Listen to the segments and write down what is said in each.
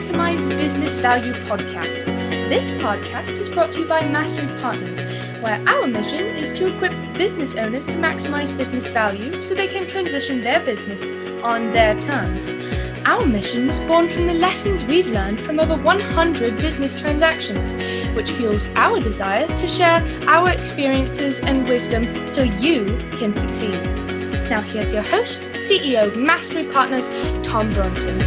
Maximize Business Value podcast. This podcast is brought to you by Mastery Partners, where our mission is to equip business owners to maximize business value so they can transition their business on their terms. Our mission was born from the lessons we've learned from over 100 business transactions, which fuels our desire to share our experiences and wisdom so you can succeed. Now here's your host, CEO of Mastery Partners, Tom Bronson.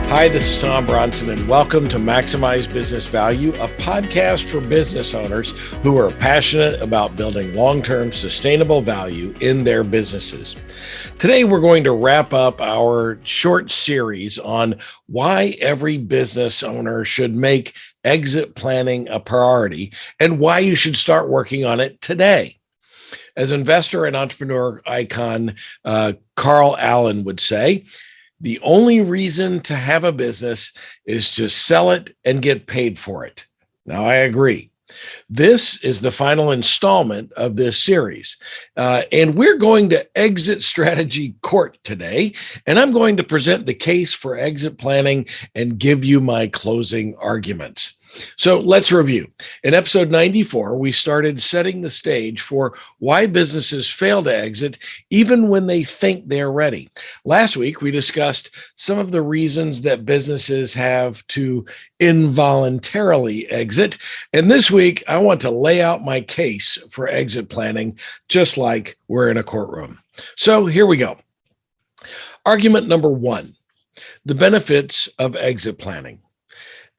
Hi, this is Tom Bronson, and welcome to Maximize Business Value, a podcast for business owners who are passionate about building long-term sustainable value in their businesses. Today, we're going to wrap up our short series on why every business owner should make exit planning a priority and why you should start working on it today. As investor and entrepreneur icon Carl Allen would say, the only reason to have a business is to sell it and get paid for it. Now, I agree. This is the final installment of this series. And we're going to exit strategy court today. And I'm going to present the case for exit planning and give you my closing arguments. So let's review. In episode 94, we started setting the stage for why businesses fail to exit even when they think they're ready. Last week, we discussed some of the reasons that businesses have to involuntarily exit. And this week, I want to lay out my case for exit planning, just like we're in a courtroom. So here we go. Argument number one, the benefits of exit planning.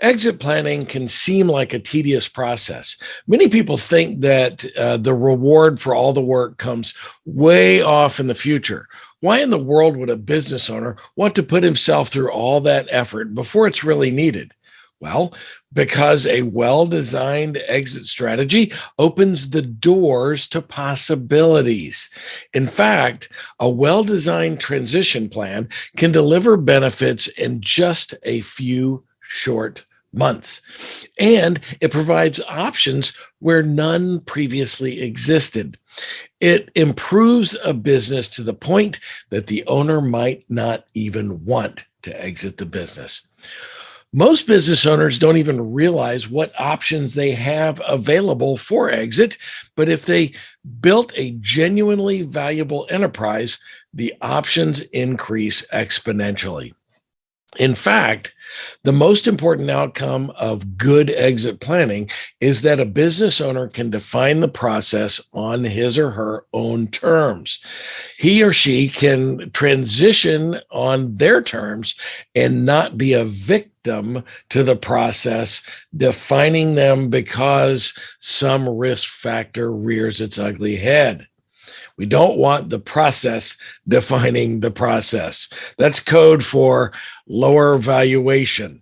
Exit planning can seem like a tedious process. Many people think that the reward for all the work comes way off in the future. Why in the world would a business owner want to put himself through all that effort before it's really needed? Well, because a well-designed exit strategy opens the doors to possibilities. In fact, a well-designed transition plan can deliver benefits in just a few short months. And it provides options where none previously existed. It improves a business to the point that the owner might not even want to exit the business. Most business owners don't even realize what options they have available for exit, but if they built a genuinely valuable enterprise, the options increase exponentially. In fact, the most important outcome of good exit planning is that a business owner can define the process on his or her own terms. He or she can transition on their terms and not be a victim to the process, defining them because some risk factor rears its ugly head. We don't want the process defining the process. That's code for lower valuation.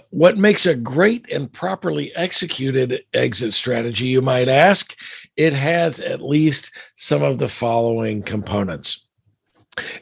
What makes a great and properly executed exit strategy, you might ask? It has at least some of the following components.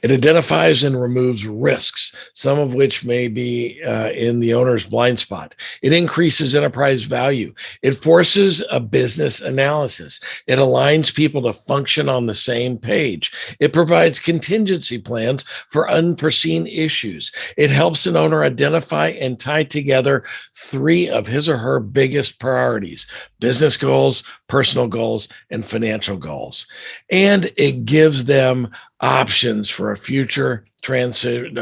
It identifies and removes risks, some of which may be in the owner's blind spot. It increases enterprise value. It forces a business analysis. It aligns people to function on the same page. It provides contingency plans for unforeseen issues. It helps an owner identify and tie together three of his or her biggest priorities: business goals, personal goals, and financial goals. And it gives them options for a future transition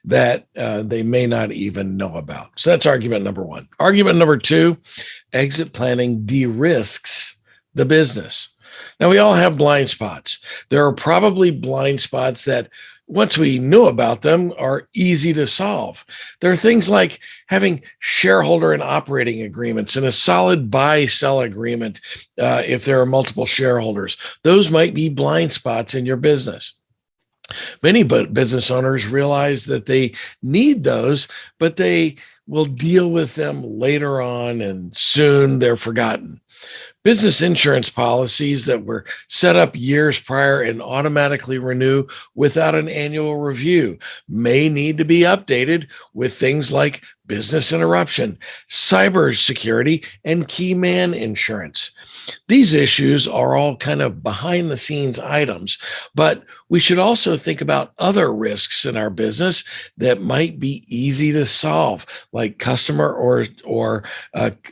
that they may not even know about. So that's argument number one. Argument number two, exit planning de-risks the business. Now, we all have blind spots. There are probably blind spots that, once we knew about them, are easy to solve. There are things like having shareholder and operating agreements and a solid buy-sell agreement if there are multiple shareholders. Those might be blind spots in your business. Many business owners realize that they need those, but they will deal with them later on and soon they're forgotten. Business insurance policies that were set up years prior and automatically renew without an annual review may need to be updated with things like business interruption, cybersecurity, and key man insurance. These issues are all kind of behind the scenes items, but we should also think about other risks in our business that might be easy to solve, like customer or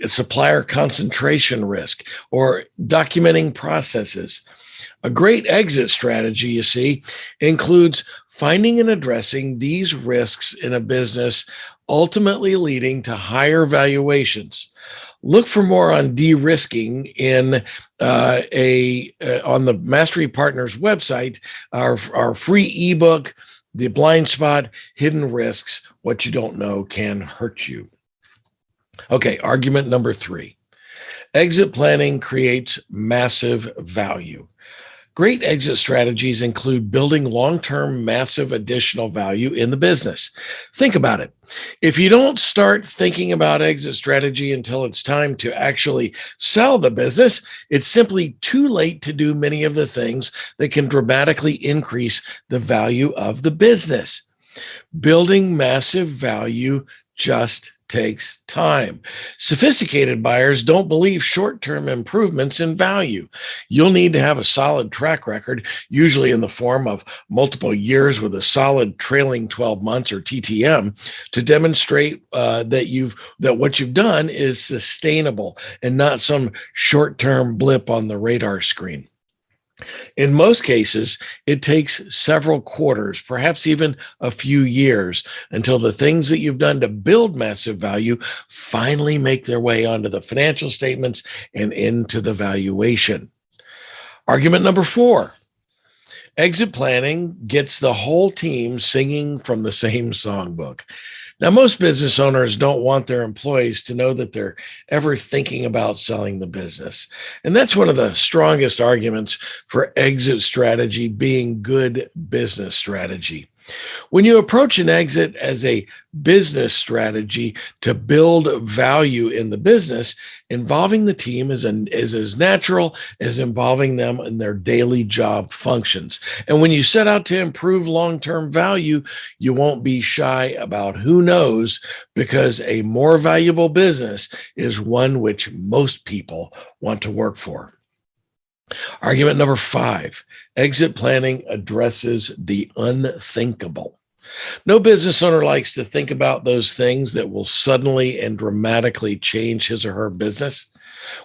supplier concentration risk or documenting processes. A great exit strategy, you see, includes finding and addressing these risks in a business, ultimately leading to higher valuations. Look for more on de-risking in on the Mastery Partners website, our free ebook, The Blind Spot, Hidden Risks, What You Don't Know Can Hurt You. Okay, argument number 3. Exit planning creates massive value. Great exit strategies include building long-term massive additional value in the business. Think about it. If you don't start thinking about exit strategy until it's time to actually sell the business, it's simply too late to do many of the things that can dramatically increase the value of the business. Building massive value just takes time. Sophisticated buyers don't believe short-term improvements in value. You'll need to have a solid track record, usually in the form of multiple years with a solid trailing 12 months or TTM, to demonstrate that what you've done is sustainable and not some short-term blip on the radar screen. In most cases, it takes several quarters, perhaps even a few years, until the things that you've done to build massive value finally make their way onto the financial statements and into the valuation. Argument number 4. Exit planning gets the whole team singing from the same songbook. Now, most business owners don't want their employees to know that they're ever thinking about selling the business. And that's one of the strongest arguments for exit strategy being good business strategy. When you approach an exit as a business strategy to build value in the business, involving the team is as natural as involving them in their daily job functions. And when you set out to improve long-term value, you won't be shy about who knows, because a more valuable business is one which most people want to work for. Argument number 5, exit planning addresses the unthinkable. No business owner likes to think about those things that will suddenly and dramatically change his or her business.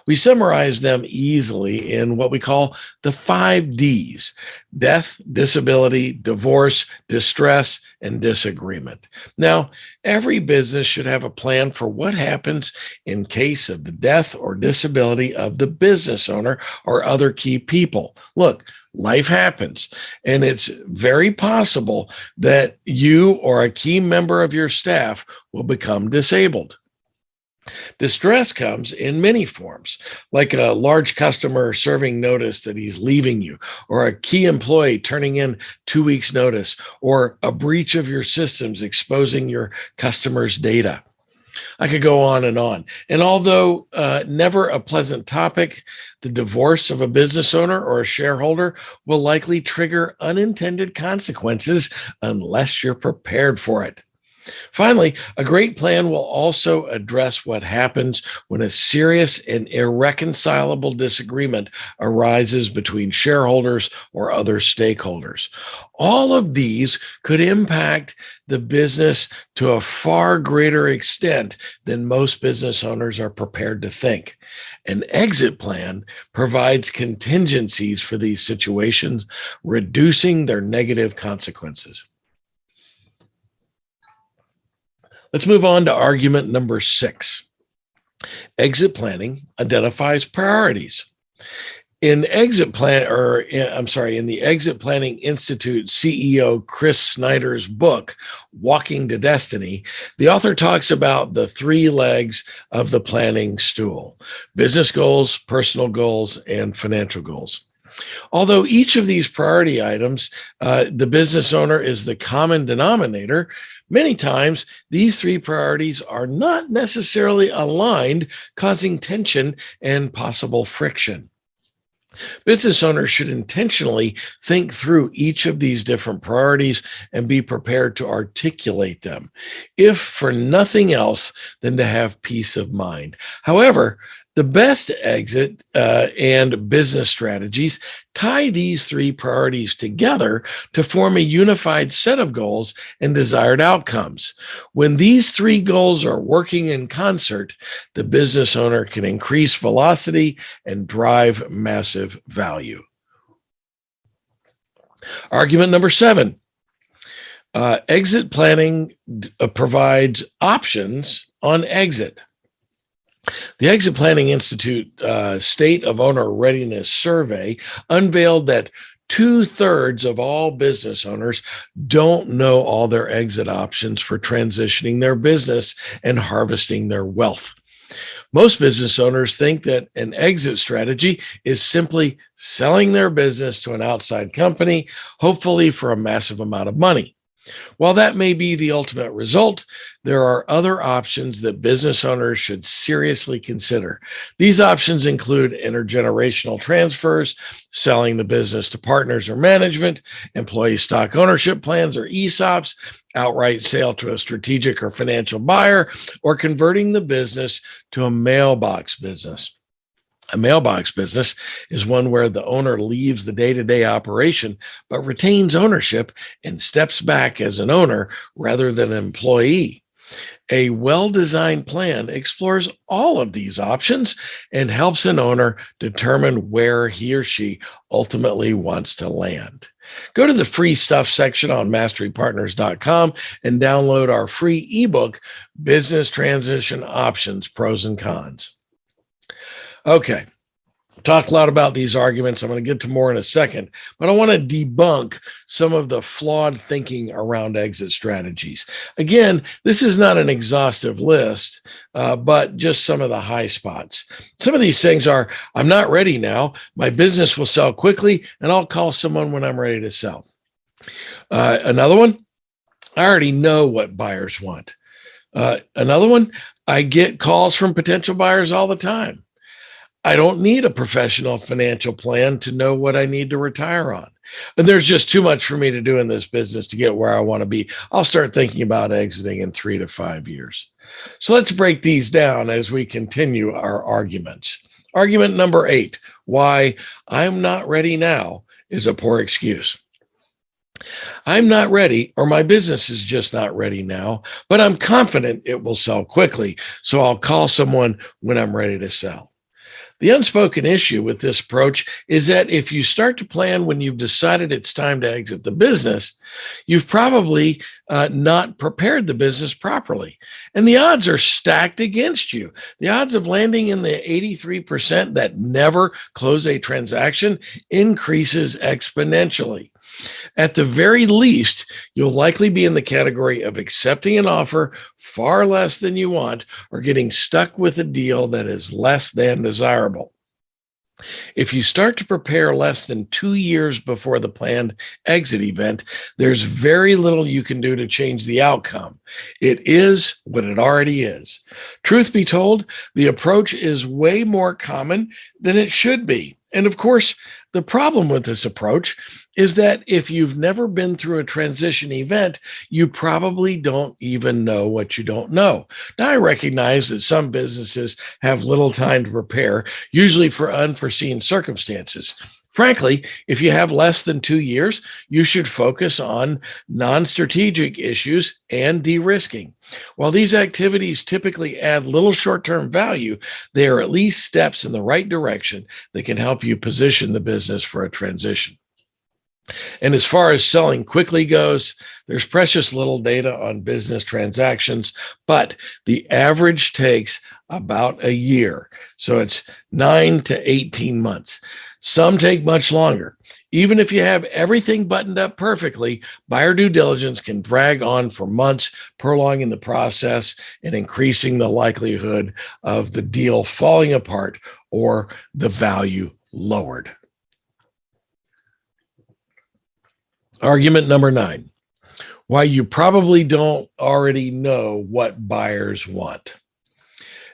We summarize them easily in what we call the 5 Ds: death, disability, divorce, distress, and disagreement. Now, every business should have a plan for what happens in case of the death or disability of the business owner or other key people. Look, life happens, and it's very possible that you or a key member of your staff will become disabled. Distress comes in many forms, like a large customer serving notice that he's leaving you, or a key employee turning in 2 weeks' notice, or a breach of your systems exposing your customers' data. I could go on. And although never a pleasant topic, the divorce of a business owner or a shareholder will likely trigger unintended consequences unless you're prepared for it. Finally, a great plan will also address what happens when a serious and irreconcilable disagreement arises between shareholders or other stakeholders. All of these could impact the business to a far greater extent than most business owners are prepared to think. An exit plan provides contingencies for these situations, reducing their negative consequences. Let's move on to argument number 6. Exit planning identifies priorities. In the Exit Planning Institute CEO Chris Snyder's book, Walking to Destiny, the author talks about the 3 legs of the planning stool: business goals, personal goals, and financial goals. Although each of these priority items, the business owner is the common denominator, many times these three priorities are not necessarily aligned, causing tension and possible friction. Business owners should intentionally think through each of these different priorities and be prepared to articulate them, if for nothing else than to have peace of mind. However, the best exit and business strategies tie these three priorities together to form a unified set of goals and desired outcomes. When these three goals are working in concert, the business owner can increase velocity and drive massive value. Argument number 7. Exit planning provides options on exit. The Exit Planning Institute State of Owner Readiness Survey unveiled that 2/3 of all business owners don't know all their exit options for transitioning their business and harvesting their wealth. Most business owners think that an exit strategy is simply selling their business to an outside company, hopefully for a massive amount of money. While that may be the ultimate result, there are other options that business owners should seriously consider. These options include intergenerational transfers, selling the business to partners or management, employee stock ownership plans or ESOPs, outright sale to a strategic or financial buyer, or converting the business to a mailbox business. A mailbox business is one where the owner leaves the day-to-day operation, but retains ownership and steps back as an owner rather than an employee. A well-designed plan explores all of these options and helps an owner determine where he or she ultimately wants to land. Go to the free stuff section on masterypartners.com and download our free ebook, Business Transition Options, Pros and Cons. Okay, talked a lot about these arguments. I'm going to get to more in a second, but I want to debunk some of the flawed thinking around exit strategies. Again, this is not an exhaustive list, but just some of the high spots. Some of these things are, I'm not ready now. My business will sell quickly, and I'll call someone when I'm ready to sell. Another one, I already know what buyers want. Another one, I get calls from potential buyers all the time. I don't need a professional financial plan to know what I need to retire on. And there's just too much for me to do in this business to get where I want to be. I'll start thinking about exiting in 3 to 5 years. So let's break these down as we continue our arguments. Argument number 8, why I'm not ready now is a poor excuse. I'm not ready, or my business is just not ready now, but I'm confident it will sell quickly. So I'll call someone when I'm ready to sell. The unspoken issue with this approach is that if you start to plan when you've decided it's time to exit the business, you've probably not prepared the business properly. And the odds are stacked against you. The odds of landing in the 83% that never close a transaction increases exponentially. At the very least, you'll likely be in the category of accepting an offer far less than you want or getting stuck with a deal that is less than desirable. If you start to prepare less than 2 years before the planned exit event, there's very little you can do to change the outcome. It is what it already is. Truth be told, the approach is way more common than it should be. And of course, the problem with this approach is that if you've never been through a transition event, you probably don't even know what you don't know. Now, I recognize that some businesses have little time to prepare, usually for unforeseen circumstances. Frankly, if you have less than 2 years, you should focus on non-strategic issues and de-risking. While these activities typically add little short-term value, they are at least steps in the right direction that can help you position the business for a transition. And as far as selling quickly goes, there's precious little data on business transactions, but the average takes about a year. So it's 9 to 18 months. Some take much longer. Even if you have everything buttoned up perfectly, buyer due diligence can drag on for months, prolonging the process and increasing the likelihood of the deal falling apart or the value lowered. Argument number 9, why you probably don't already know what buyers want.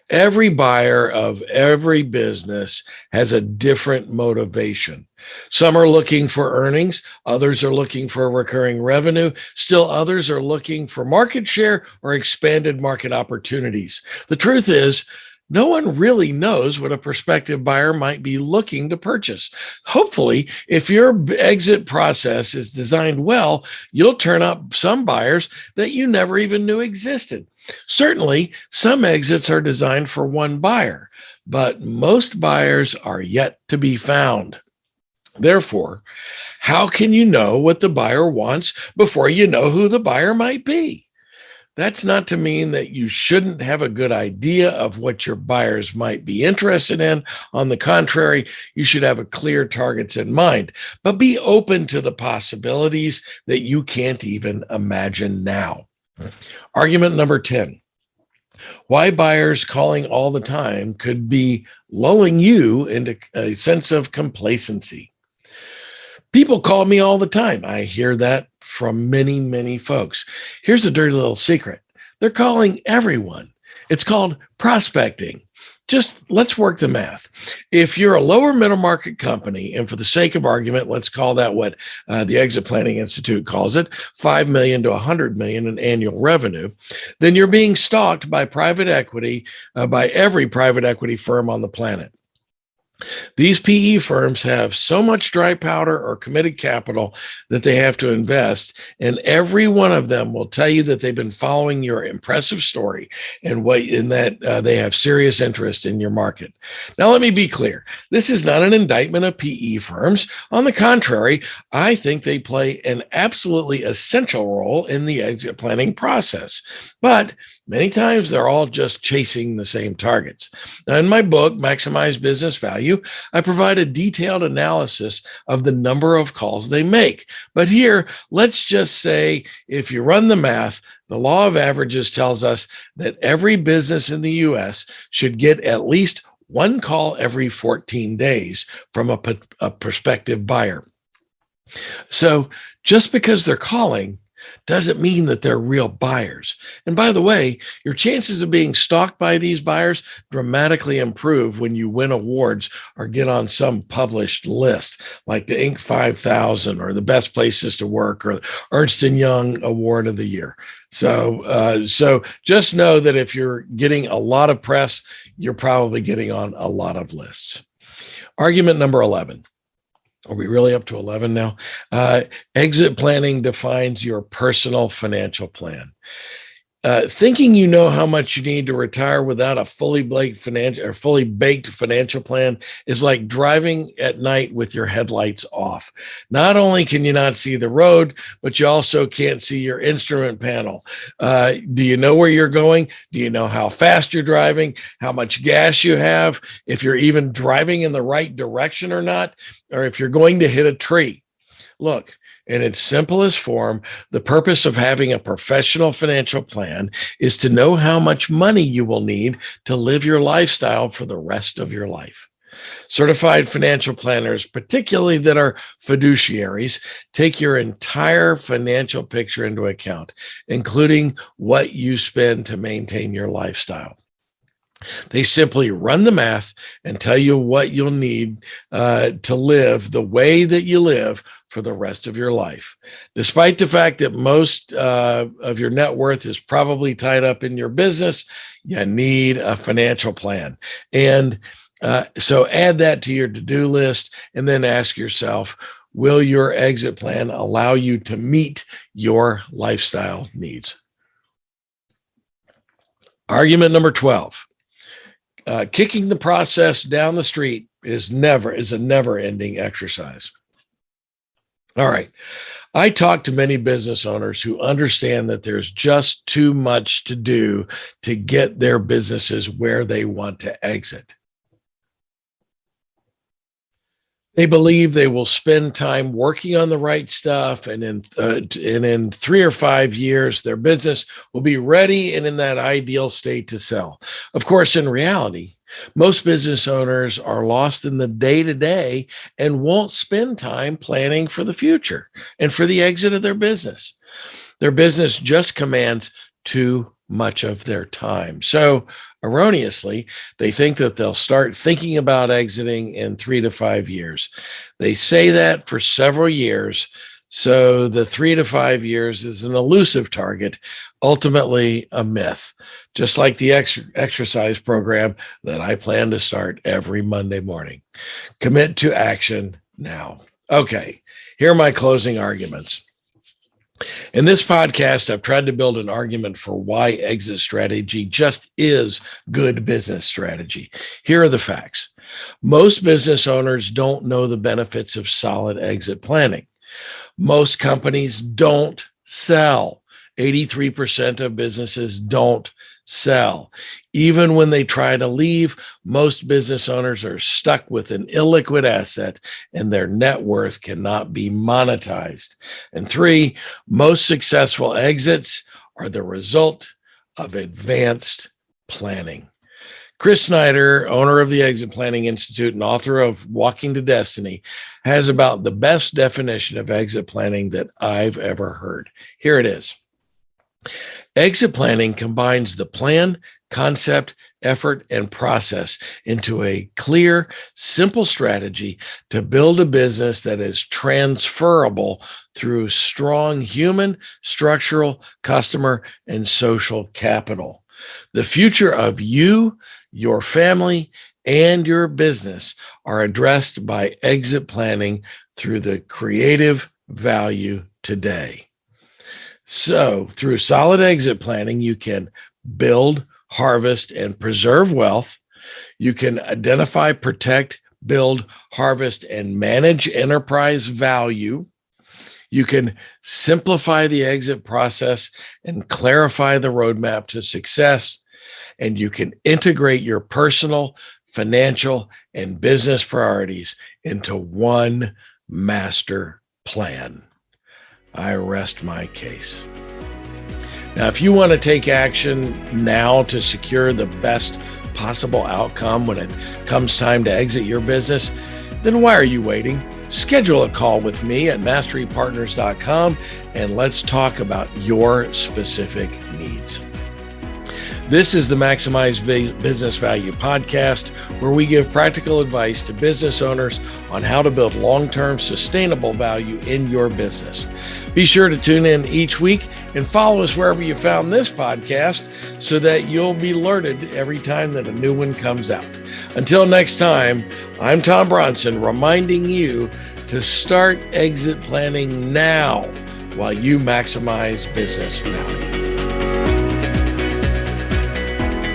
Every buyer of every business has a different motivation. Some are looking for earnings, others are looking for recurring revenue, still others are looking for market share or expanded market opportunities. The truth is, no one really knows what a prospective buyer might be looking to purchase. Hopefully, if your exit process is designed well, you'll turn up some buyers that you never even knew existed. Certainly, some exits are designed for one buyer, but most buyers are yet to be found. Therefore, how can you know what the buyer wants before you know who the buyer might be? That's not to mean that you shouldn't have a good idea of what your buyers might be interested in. On the contrary, you should have a clear targets in mind, but be open to the possibilities that you can't even imagine now. Argument number 10, why buyers calling all the time could be lulling you into a sense of complacency. People call me all the time. I hear that from many, many folks. Here's a dirty little secret. They're calling everyone. It's called prospecting. Just let's work the math. If you're a lower middle market company, and for the sake of argument, let's call that what the Exit Planning Institute calls it, 5 million to 100 million in annual revenue, then you're being stalked by private equity, by every private equity firm on the planet. These PE firms have so much dry powder or committed capital that they have to invest, and every one of them will tell you that they've been following your impressive story and that they have serious interest in your market. Now, let me be clear. This is not an indictment of PE firms. On the contrary, I think they play an absolutely essential role in the exit planning process. But many times they're all just chasing the same targets. Now, in my book, Maximize Business Value, I provide a detailed analysis of the number of calls they make. But here, let's just say if you run the math, the law of averages tells us that every business in the US should get at least one call every 14 days from a prospective buyer. So just because they're calling doesn't mean that they're real buyers. And by the way, your chances of being stalked by these buyers dramatically improve when you win awards or get on some published list like the Inc. 5000 or the Best Places to Work or Ernst & Young Award of the Year. So just know that if you're getting a lot of press, you're probably getting on a lot of lists. Argument number 11. Are we really up to 11 now? Exit planning defines your personal financial plan. Thinking you know how much you need to retire without a fully baked financial plan is like driving at night with your headlights off. Not only can you not see the road, but you also can't see your instrument panel. Do you know where you're going? Do you know how fast you're driving? How much gas you have? If you're even driving in the right direction or not, or if you're going to hit a tree. Look, in its simplest form, the purpose of having a professional financial plan is to know how much money you will need to live your lifestyle for the rest of your life. Certified financial planners, particularly that are fiduciaries, take your entire financial picture into account, including what you spend to maintain your lifestyle. They simply run the math and tell you what you'll need to live the way that you live for the rest of your life. Despite the fact that most of your net worth is probably tied up in your business, you need a financial plan. And so add that to your to-do list and then ask yourself, will your exit plan allow you to meet your lifestyle needs? Argument number 12. Kicking the process down the street is a never-ending exercise. All right. I talk to many business owners who understand that there's just too much to do to get their businesses where they want to exit. They believe they will spend time working on the right stuff, and in 3 or 5 years, their business will be ready and in that ideal state to sell. Of course, in reality, most business owners are lost in the day to day and won't spend time planning for the future and for the exit of their business. Their business just commands too much of their time. So, erroneously, they think that they'll start thinking about exiting in 3 to 5 years. They say that for several years. So, the 3 to 5 years is an elusive target, ultimately a myth, just like the exercise program that I plan to start every Monday morning. Commit to action now. Okay, here are my closing arguments. In this podcast, I've tried to build an argument for why exit strategy just is good business strategy. Here are the facts. Most business owners don't know the benefits of solid exit planning. Most companies don't sell. 83% of businesses don't sell. Even when they try to leave, most business owners are stuck with an illiquid asset and their net worth cannot be monetized. And 3, most successful exits are the result of advanced planning. Chris Snyder, owner of the Exit Planning Institute and author of Walking to Destiny, has about the best definition of exit planning that I've ever heard. Here it is. Exit planning combines the plan, concept, effort, and process into a clear, simple strategy to build a business that is transferable through strong human, structural, customer, and social capital. The future of you, your family, and your business are addressed by exit planning through the creative value today. So, through solid exit planning, you can build, harvest, and preserve wealth. You can identify, protect, build, harvest, and manage enterprise value. You can simplify the exit process and clarify the roadmap to success. And you can integrate your personal, financial, and business priorities into one master plan. I rest my case. Now, if you want to take action now to secure the best possible outcome when it comes time to exit your business, then why are you waiting? Schedule a call with me at masterypartners.com and let's talk about your specific needs. This is the Maximize Business Value podcast, where we give practical advice to business owners on how to build long-term sustainable value in your business. Be sure to tune in each week and follow us wherever you found this podcast so that you'll be alerted every time that a new one comes out. Until next time, I'm Tom Bronson, reminding you to start exit planning now while you maximize business value.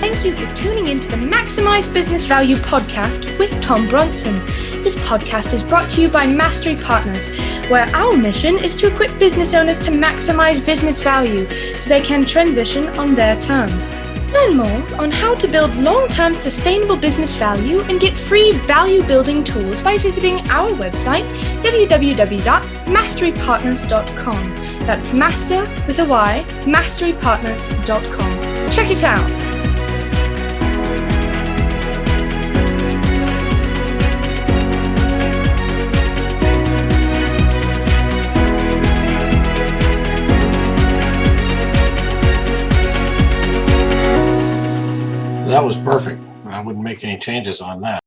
Thank you for tuning into the Maximize Business Value podcast with Tom Bronson. This podcast is brought to you by Mastery Partners, where our mission is to equip business owners to maximize business value so they can transition on their terms. Learn more on how to build long-term sustainable business value and get free value-building tools by visiting our website, www.masterypartners.com. That's master with a Y, masterypartners.com. Check it out. That was perfect. I wouldn't make any changes on that.